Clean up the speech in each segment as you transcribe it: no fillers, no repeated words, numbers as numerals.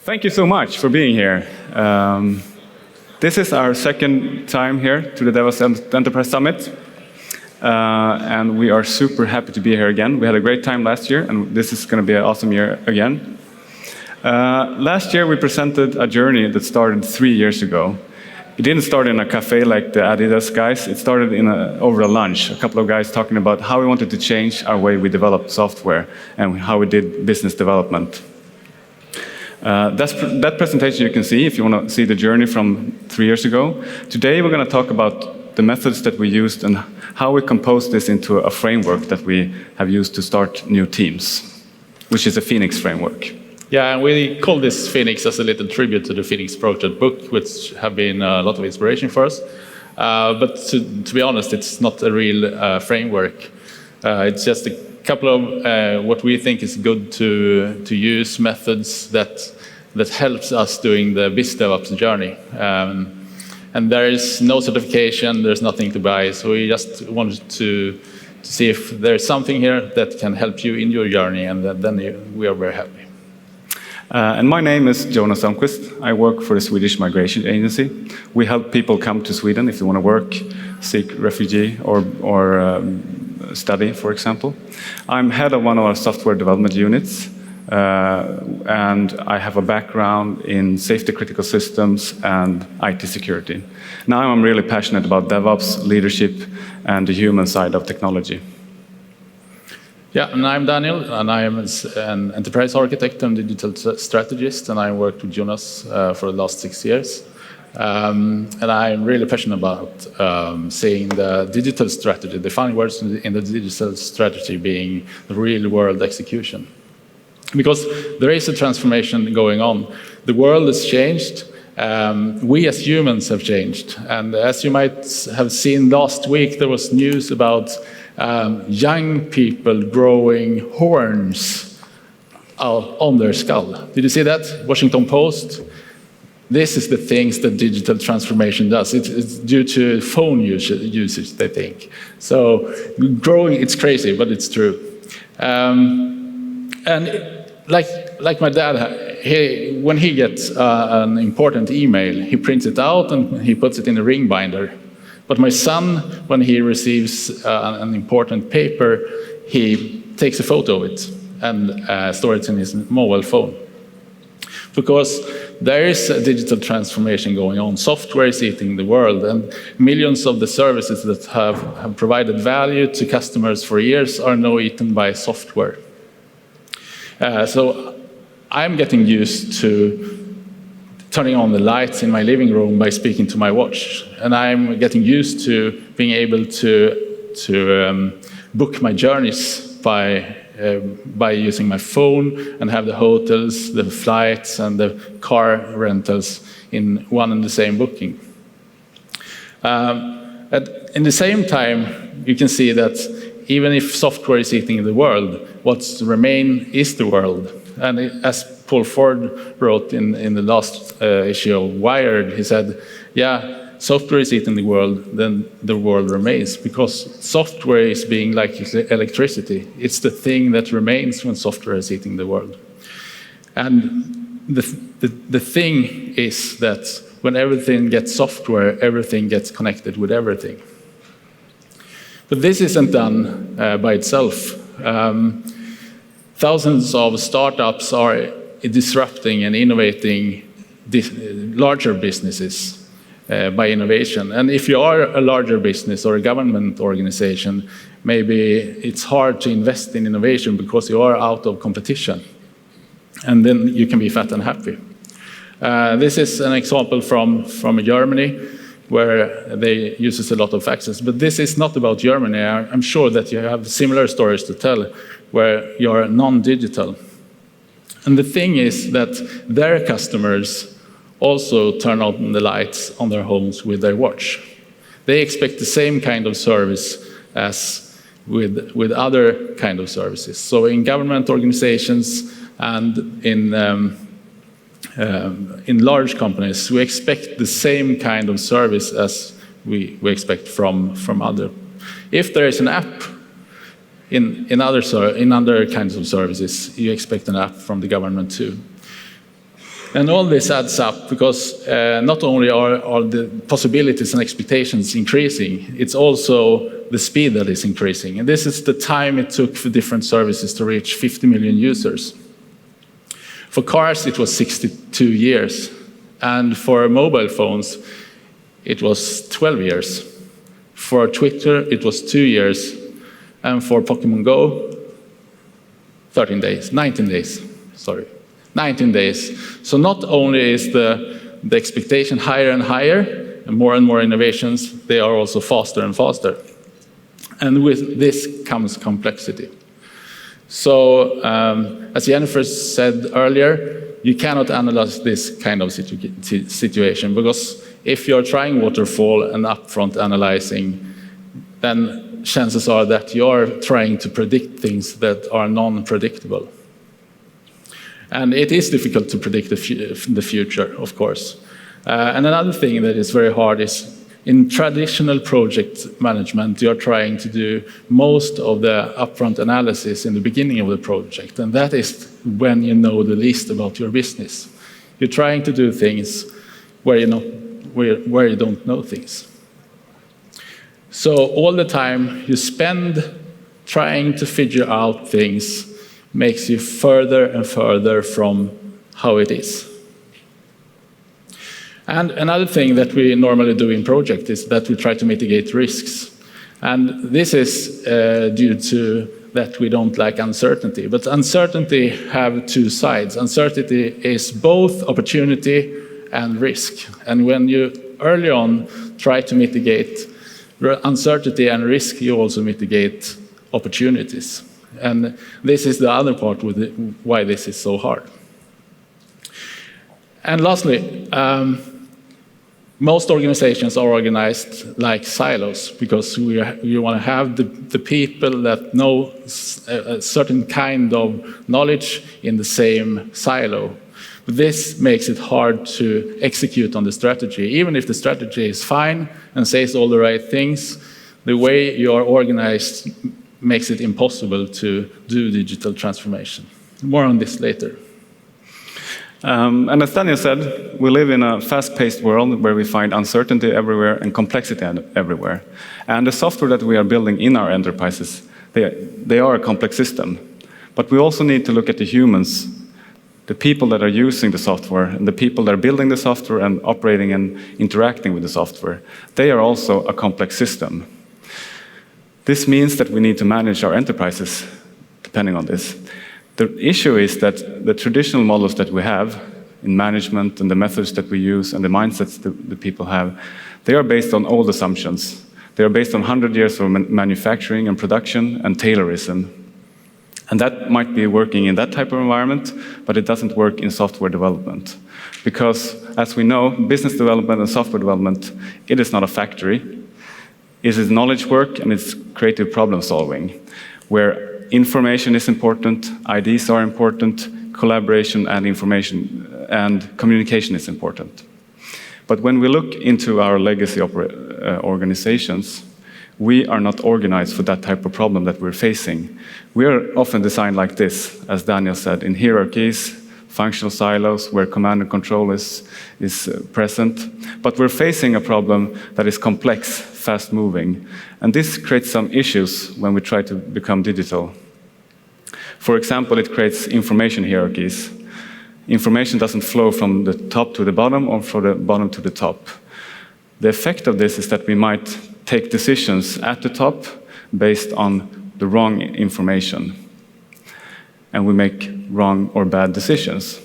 Thank you so much for being here. This is our second time here to the DevOps Enterprise Summit. And we are super happy to be here again. We had a great time last year, and this is going to be an awesome year again. Last year, we presented a journey that started 3 years ago. It didn't start in a cafe like the Adidas guys. It started over a lunch, a couple of guys talking about how we wanted to change our way we developed software and how we did business development. That presentation you can see if you want to see the journey from 3 years ago. Today we're going to talk about the methods that we used and how we composed this into a framework that we have used to start new teams, which is a FINIKS Framework. Yeah, and we call this FINIKS as a little tribute to the FINIKS project book, which have been a lot of inspiration for us. But to be honest, it's not a real framework. It's just a couple of what we think is good to use methods that helps us doing the BizDevOps journey. And there is no certification, there's nothing to buy, so we just wanted to see if there's something here that can help you in your journey, and then we are very happy. And my name is Jonas Elmqvist. I work for the Swedish Migration Agency. We help people come to Sweden if they want to work, seek refugee, or study, for example. I'm head of one of our software development units, and I have a background in safety critical systems and IT security. Now I'm really passionate about DevOps, leadership, and the human side of technology. Yeah, and I'm Daniel, and I am an enterprise architect and digital strategist, and I worked with Jonas for the last 6 years. And I'm really passionate about seeing the digital strategy, the funny words in the digital strategy being the real world execution. Because there is a transformation going on. The world has changed. We as humans have changed. And as you might have seen last week, there was news about young people growing horns on their skull. Did you see that? Washington Post. This is the things that digital transformation does. It's due to phone usage, they think. So growing, it's crazy, but it's true. And like my dad, when he gets an important email, he prints it out and he puts it in a ring binder. But my son, when he receives an important paper, he takes a photo of it and stores it in his mobile phone. Because there is a digital transformation going on. Software is eating the world, and millions of the services that have provided value to customers for years are now eaten by software. So I'm getting used to turning on the lights in my living room by speaking to my watch. And I'm getting used to being able to book my journeys by using my phone and have the hotels, the flights, and the car rentals in one and the same booking. In the same time, you can see that even if software is eating the world, what's remain is the world. And as Paul Ford wrote in the last issue of Wired, he said, yeah, software is eating the world, then the world remains, because software is being like electricity. It's the thing that remains when software is eating the world. And the thing is that when everything gets software, everything gets connected with everything. But this isn't done by itself. Thousands of startups are disrupting and innovating larger businesses by innovation. And if you are a larger business or a government organization, maybe it's hard to invest in innovation because you are out of competition. And then you can be fat and happy. This is an example from Germany, where they use a lot of faxes. But this is not about Germany. I'm sure that you have similar stories to tell where you're non-digital. And the thing is that their customers also turn on the lights on their homes with their watch. They expect the same kind of service as with other kind of services. So in government organizations and in large companies, we expect the same kind of service as we expect from other. If there is an app in other kinds of services, you expect an app from the government too. And all this adds up because not only are the possibilities and expectations increasing, it's also the speed that is increasing. And this is the time it took for different services to reach 50 million users. For cars, it was 62 years. And for mobile phones, it was 12 years. For Twitter, it was 2 years. And for Pokemon Go, 19 days, sorry. 19 days. So not only is the expectation higher and higher, and more innovations, they are also faster and faster. And with this comes complexity. So, as Jennifer said earlier, you cannot analyze this kind of situation, because if you're trying waterfall and upfront analyzing, then chances are that you're trying to predict things that are non-predictable. And it is difficult to predict the future, of course. And another thing that is very hard is in traditional project management, you're trying to do most of the upfront analysis in the beginning of the project. And that is when you know the least about your business. You're trying to do things where you don't know things. So all the time you spend trying to figure out things makes you further and further from how it is. And another thing that we normally do in project is that we try to mitigate risks. And this is due to that we don't like uncertainty. But uncertainty have two sides. Uncertainty is both opportunity and risk. And when you early on try to mitigate uncertainty and risk, you also mitigate opportunities. And this is the other part with why this is so hard. And lastly, most organizations are organized like silos because we want to have the people that know a certain kind of knowledge in the same silo. But this makes it hard to execute on the strategy. Even if the strategy is fine and says all the right things, the way you are organized makes it impossible to do digital transformation. More on this later. And as Daniel said, we live in a fast-paced world where we find uncertainty everywhere and complexity everywhere. And the software that we are building in our enterprises, they are a complex system. But we also need to look at the humans, the people that are using the software, and the people that are building the software and operating and interacting with the software. They are also a complex system. This means that we need to manage our enterprises depending on this. The issue is that the traditional models that we have in management and the methods that we use and the mindsets that the people have, they are based on old assumptions. They are based on 100 years of manufacturing and production and Taylorism. And that might be working in that type of environment, but it doesn't work in software development. Because, as we know, business development and software development, it is not a factory. It is knowledge work and it's creative problem solving, where information is important, ideas are important, collaboration and information and communication is important. But when we look into our legacy organizations, we are not organized for that type of problem that we're facing. We are often designed like this, as Daniel said, in hierarchies, functional silos where command and control is present. But we're facing a problem that is complex, fast-moving. And this creates some issues when we try to become digital. For example, it creates information hierarchies. Information doesn't flow from the top to the bottom or from the bottom to the top. The effect of this is that we might take decisions at the top based on the wrong information. And we make wrong or bad decisions.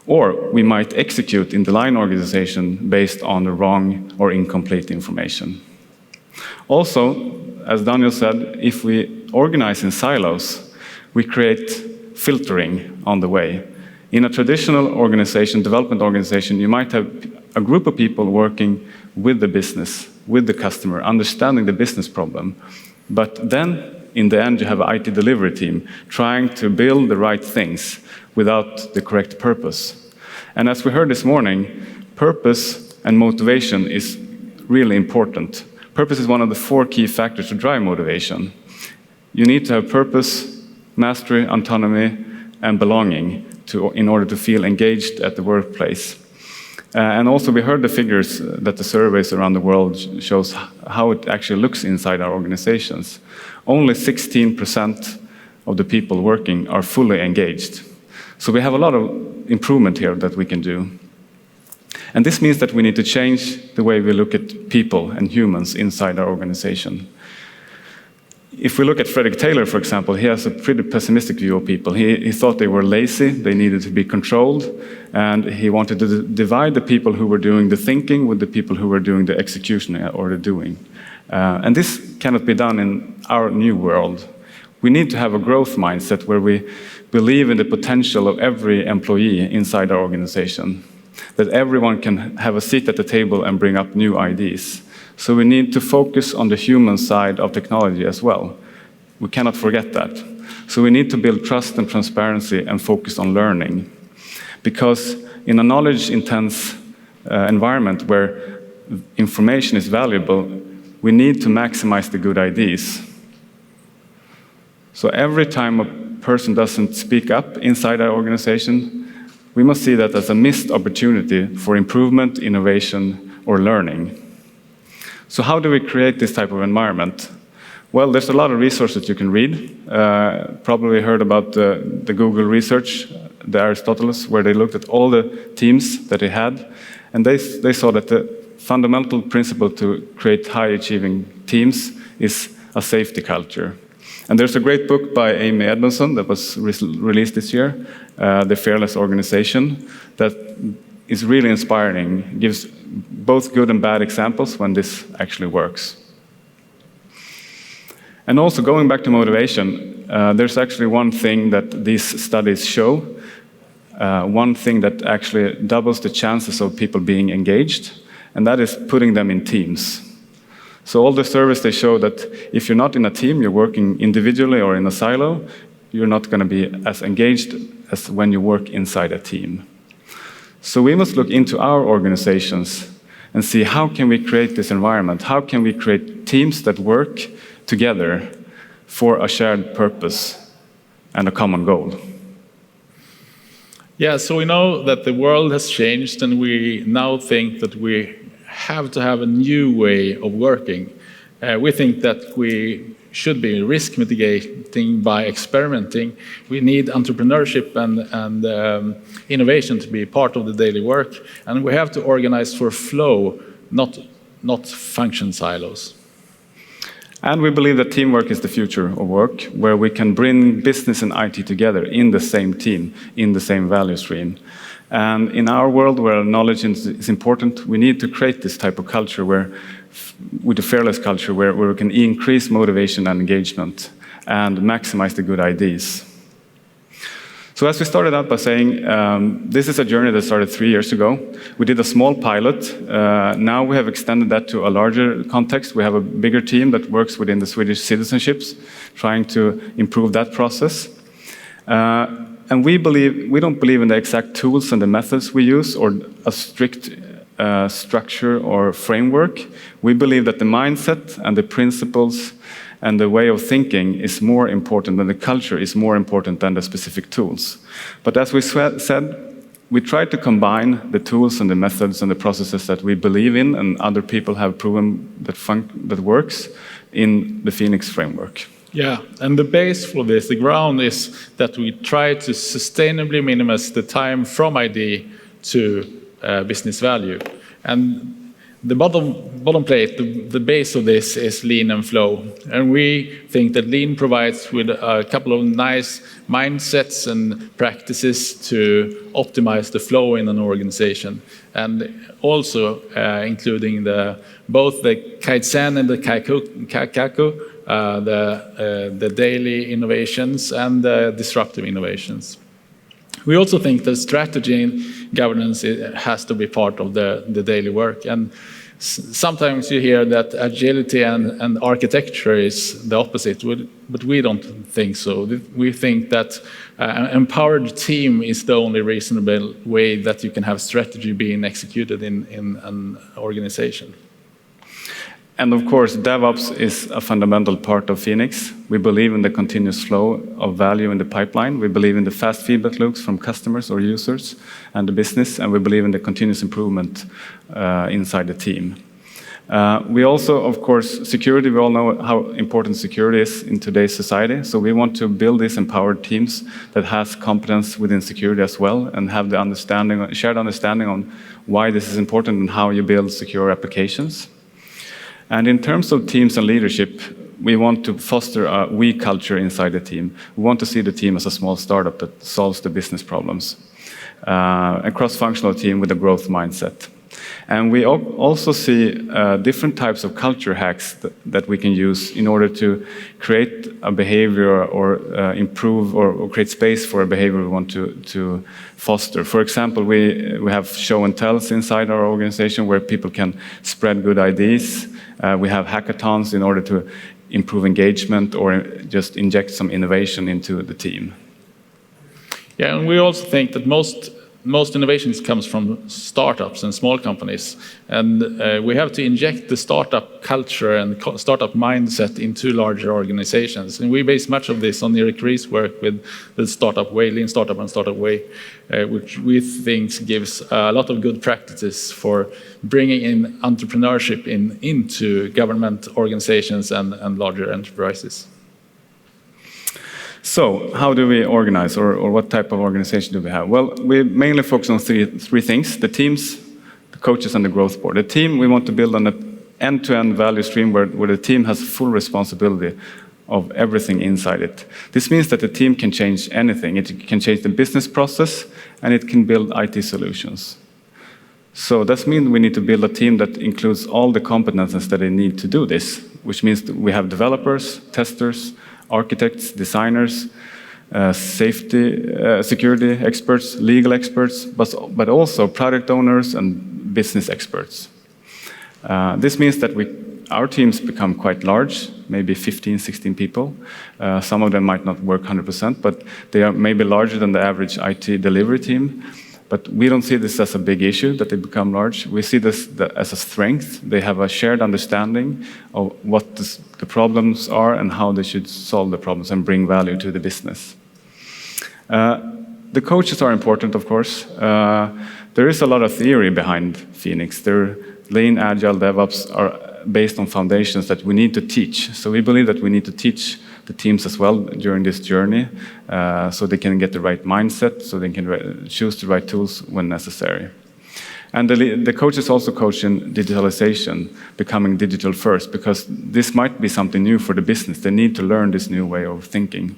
Or we might execute in the line organization based on the wrong or incomplete information. Also, as Daniel said, if we organize in silos, we create filtering on the way. In a traditional organization, development organization, you might have a group of people working with the business, with the customer, understanding the business problem. But then, in the end, you have an IT delivery team trying to build the right things without the correct purpose. And as we heard this morning, purpose and motivation is really important. Purpose is one of the 4 key factors to drive motivation. You need to have purpose, mastery, autonomy, and belonging in order to feel engaged at the workplace. And also we heard the figures that the surveys around the world shows how it actually looks inside our organizations. Only 16% of the people working are fully engaged. So we have a lot of improvement here that we can do. And this means that we need to change the way we look at people and humans inside our organization. If we look at Frederick Taylor, for example, he has a pretty pessimistic view of people. He thought they were lazy, they needed to be controlled, and he wanted to divide the people who were doing the thinking with the people who were doing the execution or the doing. And this cannot be done in our new world. We need to have a growth mindset where we believe in the potential of every employee inside our organization, that everyone can have a seat at the table and bring up new ideas. So we need to focus on the human side of technology as well. We cannot forget that. So we need to build trust and transparency and focus on learning. Because in a knowledge-intense environment where information is valuable, we need to maximize the good ideas. So every time a person doesn't speak up inside our organization, we must see that as a missed opportunity for improvement, innovation, or learning. So how do we create this type of environment? Well, there's a lot of resources you can read. Probably heard about the Google research, the Aristoteles, where they looked at all the teams that they had, and they saw that the fundamental principle to create high-achieving teams is a safety culture. And there's a great book by Amy Edmondson that was released this year, The Fearless Organization, that is really inspiring, gives both good and bad examples when this actually works. And also going back to motivation, there's actually one thing that these studies show, one thing that actually doubles the chances of people being engaged, and that is putting them in teams. So all the surveys, they show that if you're not in a team, you're working individually or in a silo, you're not going to be as engaged as when you work inside a team. So we must look into our organizations and see how can we create this environment? How can we create teams that work together for a shared purpose and a common goal? Yeah, so we know that the world has changed, and we now think that we have to have a new way of working. We think that we should be risk mitigating by experimenting. We need entrepreneurship and innovation to be part of the daily work, and we have to organize for flow, not function silos. And we believe that teamwork is the future of work, where we can bring business and IT together in the same team, in the same value stream. And in our world where knowledge is important, we need to create this type of culture with a fearless culture where we can increase motivation and engagement and maximize the good ideas. So as we started out by saying, this is a journey that started 3 years ago. We did a small pilot. Now we have extended that to a larger context. We have a bigger team that works within the Swedish citizenships, trying to improve that process. And we don't believe in the exact tools and the methods we use or a strict structure or framework. We believe that the mindset and the principles and the way of thinking is more important, and the culture is more important than the specific tools. But as we said, we try to combine the tools and the methods and the processes that we believe in and other people have proven that works in the FINIKS Framework. Yeah, and the base for this, the ground, is that we try to sustainably minimize the time from idea to business value. And the bottom plate, the base of this is lean and flow. And we think that lean provides with a couple of nice mindsets and practices to optimize the flow in an organization. And also including both the Kaizen and the Kaikaku, the daily innovations and the disruptive innovations. We also think that strategy and governance has to be part of the daily work. And sometimes you hear that agility and architecture is the opposite, but we don't think so. We think that an empowered team is the only reasonable way that you can have strategy being executed in an organization. And of course, DevOps is a fundamental part of FINIKS. We believe in the continuous flow of value in the pipeline. We believe in the fast feedback loops from customers or users and the business, and we believe in the continuous improvement inside the team. We also, of course, security, we all know how important security is in today's society. So we want to build these empowered teams that has competence within security as well and have the understanding, shared understanding on why this is important and how you build secure applications. And in terms of teams and leadership, we want to foster a we culture inside the team. We want to see the team as a small startup that solves the business problems. A cross-functional team with a growth mindset. And we also see different types of culture hacks that we can use in order to create a behavior or improve or create space for a behavior we want to foster. For example, we have show and tells inside our organization where people can spread good ideas. We have hackathons in order to improve engagement or just inject some innovation into the team. Yeah, and we also think that most innovations comes from startups and small companies, and we have to inject the startup culture and startup mindset into larger organizations. And we base much of this on Eric Ries's work with the Startup Way, Lean Startup and Startup Way, which we think gives a lot of good practices for bringing in entrepreneurship into government organizations and larger enterprises. So, how do we organize, or what type of organization do we have? Well, we mainly focus on three things: the teams, the coaches, and the growth board. The team, we want to build on an end-to-end value stream where the team has full responsibility of everything inside it. This means that the team can change anything. It can change the business process, and it can build IT solutions. So that means we need to build a team that includes all the competences that they need to do this, which means that we have developers, testers, architects, designers, security experts, legal experts, but also product owners and business experts. This means that our teams become quite large, maybe 15, 16 people. Some of them might not work 100%, but they are maybe larger than the average IT delivery team. But we don't see this as a big issue, that they become large. We see this as a strength. They have a shared understanding of what the problems are and how they should solve the problems and bring value to the business. The coaches are important, of course. There is a lot of theory behind FINIKS. Their Lean, Agile, DevOps are based on foundations that we need to teach. So we believe that we need to teach the teams as well during this journey, so they can get the right mindset, so they can choose the right tools when necessary. And the coaches also coach in digitalization, becoming digital first, because this might be something new for the business. They need to learn this new way of thinking.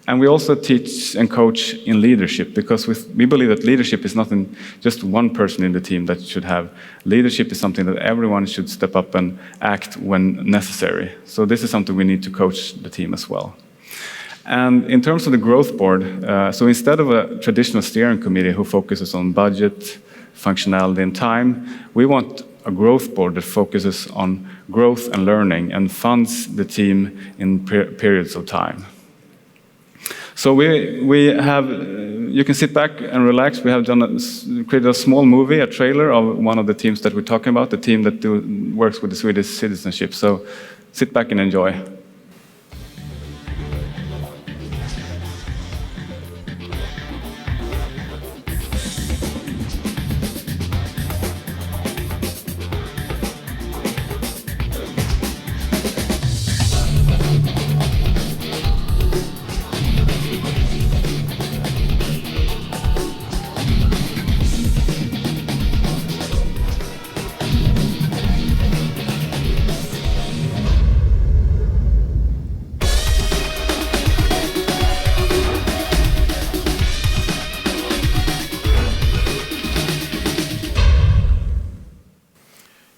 And we also teach and coach in leadership, because we believe that leadership is not just one person in the team that should have. Leadership is something that everyone should step up and act when necessary. So this is something we need to coach the team as well. And in terms of the growth board, so instead of a traditional steering committee who focuses on budget, functionality, and time, we want a growth board that focuses on growth and learning and funds the team in periods of time. So we have, you can sit back and relax. We have created a small movie, a trailer of one of the teams that we're talking about, the team that works with the Swedish citizenship. So sit back and enjoy.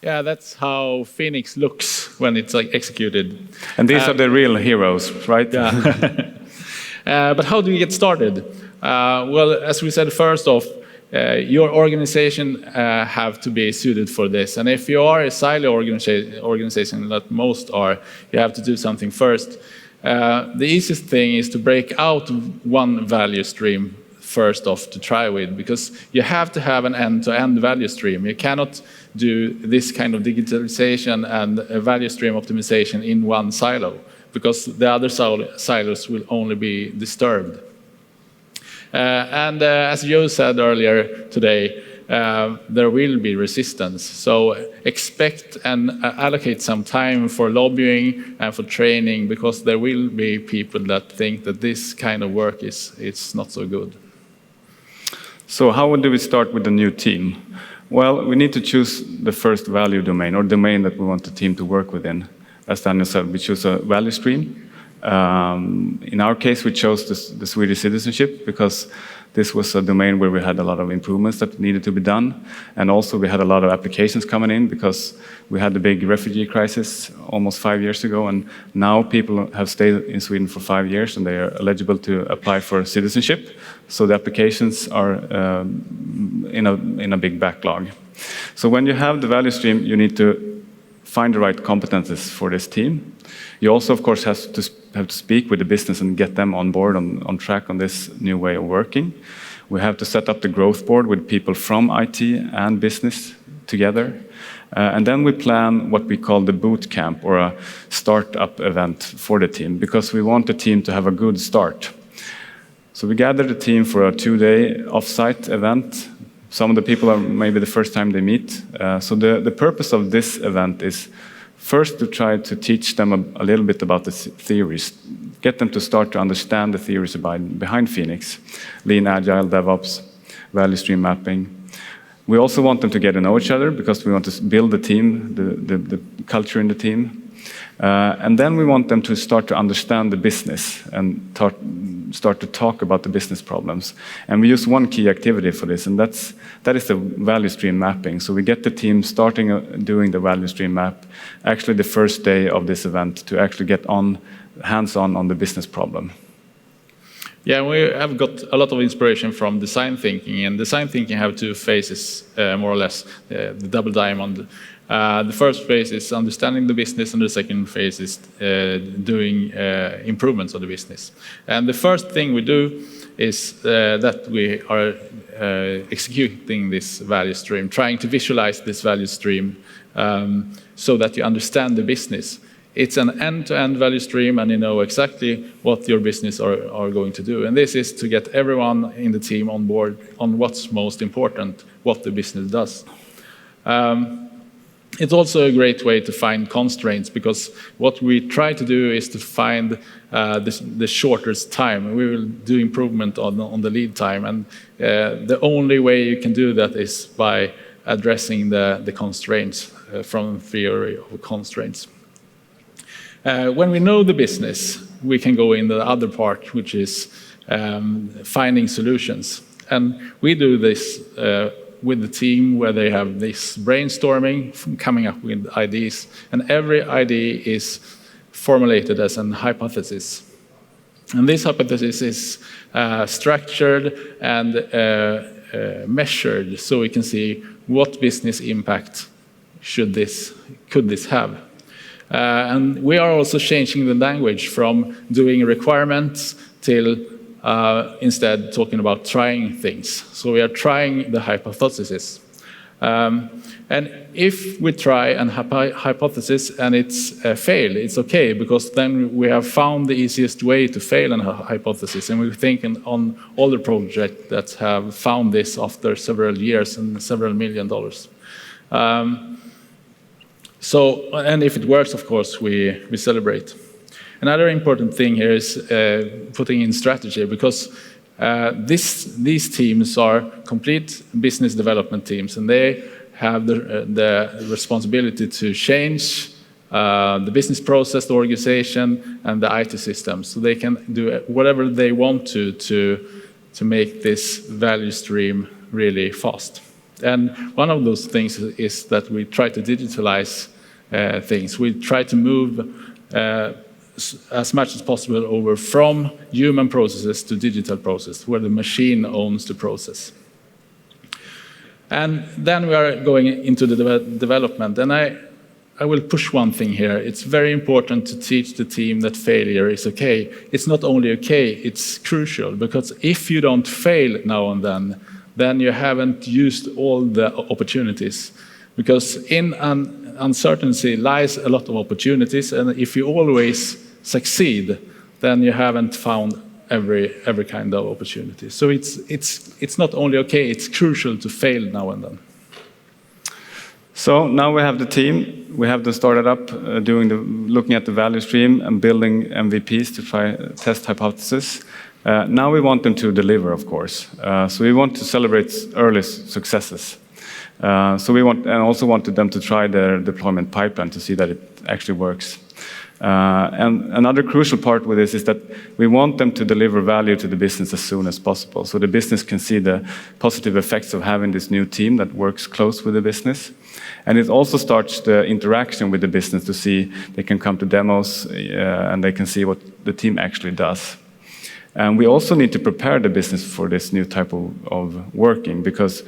Yeah, that's how FINIKS looks when it's executed. And these are the real heroes, right? Yeah. But how do you get started? Well, as we said, first off, your organization have to be suited for this. And if you are a silo organization, that most are, you have to do something first. The easiest thing is to break out one value stream first off to try with, because you have to have an end-to-end value stream. You cannot do this kind of digitalization and value stream optimization in one silo, because the other silos will only be disturbed. As Joe said earlier today, there will be resistance. So expect and allocate some time for lobbying and for training, because there will be people that think that this kind of work is not so good. So how do we start with the new team? Well, we need to choose the first value domain, or domain that we want the team to work within. As Daniel said, we choose a value stream. In our case, we chose the Swedish citizenship because this was a domain where we had a lot of improvements that needed to be done. And also we had a lot of applications coming in because we had the big refugee crisis almost 5 years ago. And now people have stayed in Sweden for 5 years and they are eligible to apply for citizenship. So the applications are in a big backlog. So when you have the value stream, you need to find the right competences for this team. You also, of course, have to speak with the business and get them on board, on track on this new way of working. We have to set up the growth board with people from IT and business together. And then we plan what we call the boot camp, or a startup event for the team, because we want the team to have a good start. So we gather the team for a 2-day offsite event. Some of the people are maybe the first time they meet. So the purpose of this event is first to try to teach them a little bit about the theories, get them to start to understand the theories behind FINIKS, Lean, Agile, DevOps, value stream mapping. We also want them to get to know each other because we want to build the team, the culture in the team. And then we want them to start to understand the business and start to talk about the business problems. And we use one key activity for this, and that is the value stream mapping. So we get the team starting doing the value stream map, actually the first day of this event, to actually get hands-on the business problem. Yeah, we have got a lot of inspiration from design thinking, and design thinking have two phases, more or less, the double diamond. The first phase is understanding the business, and the second phase is doing improvements of the business. And the first thing we do is that we are executing this value stream, trying to visualize this value stream so that you understand the business. It's an end-to-end value stream, and you know exactly what your business are going to do. And this is to get everyone in the team on board on what's most important, what the business does. It's also a great way to find constraints, because what we try to do is to find the shortest time. We will do improvement on the lead time, and the only way you can do that is by addressing the constraints from theory of constraints. When we know the business, we can go in the other part, which is finding solutions. And we do this with the team, where they have this brainstorming, coming up with ideas, and every idea is formulated as an hypothesis. And this hypothesis is structured and measured, so we can see what business impact could this have. And we are also changing the language from doing requirements till instead talking about trying things. So we are trying the hypothesis. And if we try a hypothesis and it's failed, it's okay, because then we have found the easiest way to fail a hypothesis. And we're thinking on all the projects that have found this after several years and several $1 million. And if it works, of course, we celebrate. Another important thing here is putting in strategy, because these teams are complete business development teams, and they have the responsibility to change the business process, the organization, and the IT systems. So they can do whatever they want to make this value stream really fast. And one of those things is that we try to digitalize things. We try to move as much as possible over from human processes to digital process, where the machine owns the process. And then we are going into the development. And I will push one thing here. It's very important to teach the team that failure is okay. It's not only okay, it's crucial, because if you don't fail now and then you haven't used all the opportunities. Because in uncertainty lies a lot of opportunities, and if you always succeed, then you haven't found every kind of opportunity. So it's not only okay, it's crucial to fail now and then. So now we have the team. We have them started up looking at the value stream and building MVPs to try test hypothesis. Now we want them to deliver, of course. So we want to celebrate early successes. So we also wanted them to try their deployment pipeline to see that it actually works. And another crucial part with this is that we want them to deliver value to the business as soon as possible, so the business can see the positive effects of having this new team that works close with the business. And it also starts the interaction with the business to see they can come to demos and they can see what the team actually does. And we also need to prepare the business for this new type of working, because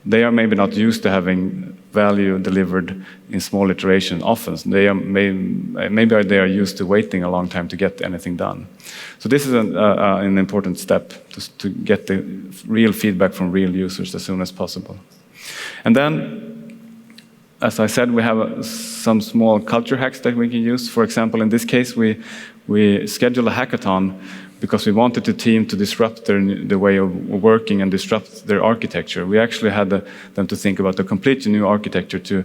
they are maybe not used to having value delivered in small iteration often. Maybe they are used to waiting a long time to get anything done. So this is an important step to get the real feedback from real users as soon as possible. And then, as I said, we have some small culture hacks that we can use. For example, in this case, we schedule a hackathon because we wanted the team to disrupt the way of working and disrupt their architecture. We actually had them to think about a completely new architecture to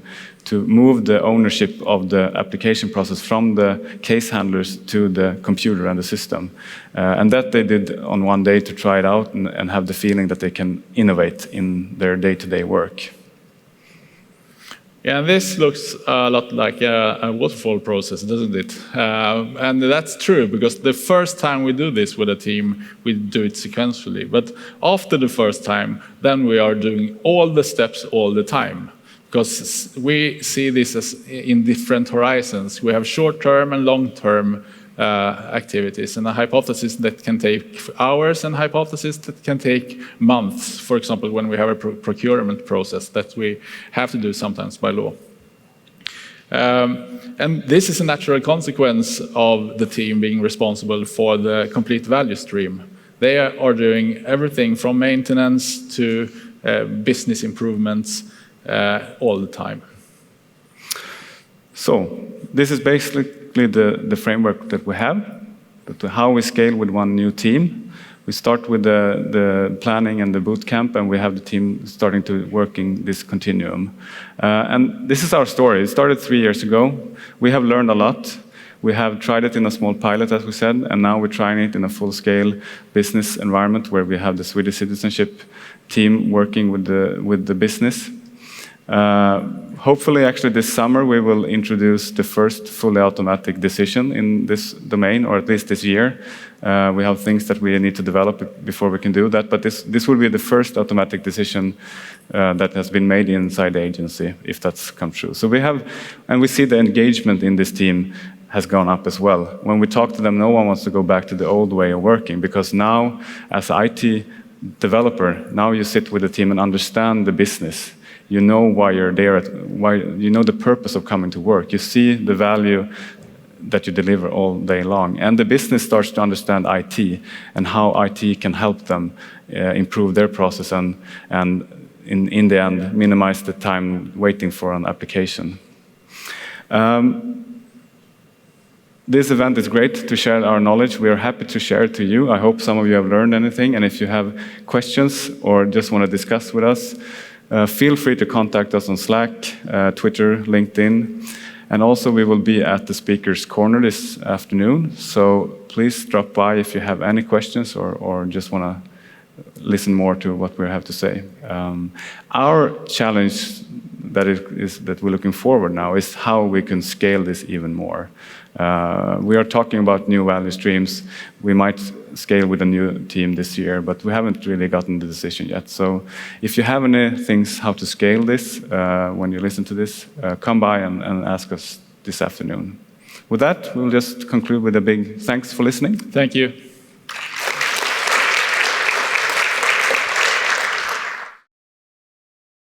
move the ownership of the application process from the case handlers to the computer and the system. And that they did on one day to try it out and have the feeling that they can innovate in their day-to-day work. Yeah, this looks a lot like a waterfall process, doesn't it? And that's true, because the first time we do this with a team, we do it sequentially. But after the first time, then we are doing all the steps all the time, because we see this as in different horizons. We have short-term and long-term activities, and a hypothesis that can take hours and hypothesis that can take months. For example, when we have a procurement process that we have to do sometimes by law. And this is a natural consequence of the team being responsible for the complete value stream. They are doing everything from maintenance to business improvements all the time. So this is basically the framework that we have, but how we scale with one new team. We start with the planning and the boot camp, and we have the team starting to working this continuum. And this is our story. It started 3 years ago. We have learned a lot. We have tried it in a small pilot, as we said, and now we're trying it in a full-scale business environment where we have the Swedish citizenship team working with the business. Hopefully, actually, this summer, we will introduce the first fully automatic decision in this domain, or at least this year. We have things that we need to develop before we can do that, but this will be the first automatic decision that has been made inside the agency, if that's come true. So we see the engagement in this team has gone up as well. When we talk to them, no one wants to go back to the old way of working, because now, as an IT developer, now you sit with the team and understand the business. You know why you're there, you know the purpose of coming to work. You see the value that you deliver all day long. And the business starts to understand IT and how IT can help them improve their process and in the end, minimize the time waiting for an application. This event is great to share our knowledge. We are happy to share it to you. I hope some of you have learned anything. And if you have questions or just want to discuss with us, feel free to contact us on Slack, Twitter, LinkedIn, and also we will be at the Speaker's Corner this afternoon. So please drop by if you have any questions or just want to listen more to what we have to say. Our challenge that we're looking forward now is how we can scale this even more. We are talking about new value streams. We might scale with a new team this year, but we haven't really gotten the decision yet. So if you have any things how to scale this when you listen to this, come by and ask us this afternoon. With that, we'll just conclude with a big thanks for listening. Thank you.